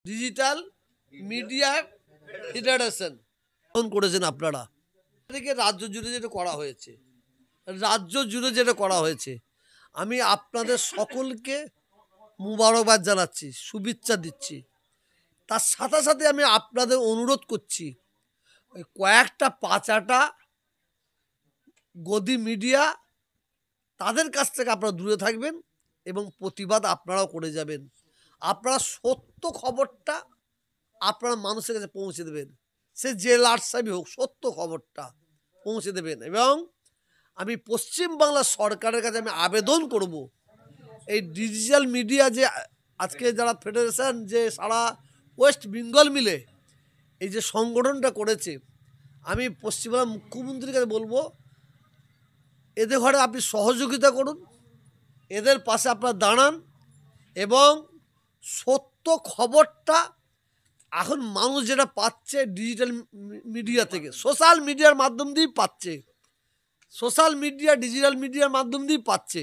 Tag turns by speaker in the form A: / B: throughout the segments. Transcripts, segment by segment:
A: Digital media federation করেছেন আপনারা, থেকে রাজ্য জুড়ে যেটা করা হয়েছে, আমি আপনাদের সকলকে মুবারকবাদ জানাচ্ছি, শুভেচ্ছা দিচ্ছি। তার সাথে সাথে আমি আপনাদের অনুরোধ করছি, ওই কয়েকটা পাচাটা গদি মিডিয়া তাদের কাছ থেকে আপনারা দূরে থাকবেন এবং প্রতিবাদ আপনারাও করে যাবেন। আপনারা সত্য খবরটা আপনারা মানুষের কাছে পৌঁছে দেবেন, সে যে লাটসাবি হোক, সত্য খবরটা পৌঁছে দেবেন। এবং আমি পশ্চিমবাংলার সরকারের কাছে আমি আবেদন করব, এই ডিজিটাল মিডিয়া যে আজকে যারা ফেডারেশন যে সারা ওয়েস্ট বেঙ্গল মিলে এই যে সংগঠনটা করেছে, আমি পশ্চিমবাংলার মুখ্যমন্ত্রীর কাছে বলবো, এদের ঘরে আপনি সহযোগিতা করুন, এদের পাশে আপনারা দাঁড়ান এবং সত্য খবরটা এখন মানুষ যেটা পাচ্ছে ডিজিটাল মিডিয়া থেকে, সোশ্যাল মিডিয়ার মাধ্যম দিয়েই পাচ্ছে, ডিজিটাল মিডিয়ার মাধ্যম দিয়েই পাচ্ছে।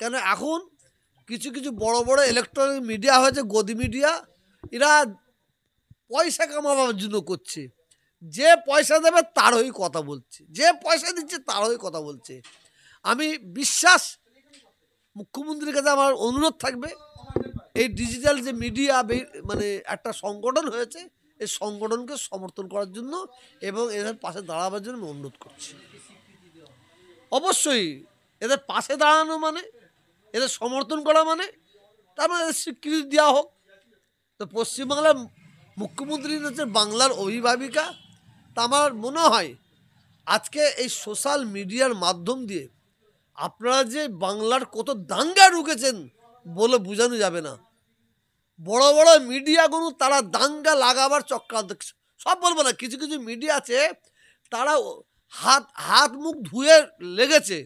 A: কেন এখন কিছু কিছু বড় বড় ইলেকট্রনিক মিডিয়া হয়েছে, গদি মিডিয়া, এরা পয়সা কামাবার জন্য করছে। যে পয়সা দেবে তার হয়ে কথা বলছে, যে পয়সা দিচ্ছে তার হয়ে কথা বলছে। আমি বিশ্বাস, মুখ্যমন্ত্রীর কাছে আমার অনুরোধ থাকবে, এই ডিজিটাল যে মিডিয়া মানে একটা সংগঠন হয়েছে, এই সংগঠনকে সমর্থন করার জন্য এবং এদের পাশে দাঁড়াবার জন্য আমি অনুরোধ করছি। অবশ্যই এদের পাশে দাঁড়ানো মানে, এদের সমর্থন করা মানে, তার মানে এদের স্বীকৃতি দেওয়া হোক। তো পশ্চিমবাংলার মুখ্যমন্ত্রী হচ্ছে বাংলার অভিভাবিকা। তা আমার মনে হয় আজকে এই সোশ্যাল মিডিয়ার মাধ্যম দিয়ে আপনারা যে বাংলার কত দাঙ্গা রুখেছেন বলে বোঝানো যাবে না। বড় বড় মিডিয়াগুলো তারা দাঙ্গা লাগাবার চক্রান্ত, সব বলবো না, কিছু কিছু মিডিয়া আছে তারা হাত মুখ ধুয়ে লেগেছে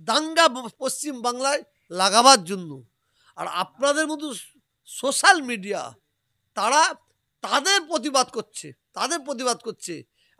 A: দাঙ্গা পশ্চিম বাংলায় লাগাবার জন্য। আর আপনাদের মতো সোশ্যাল মিডিয়া তারা তাদের প্রতিবাদ করছে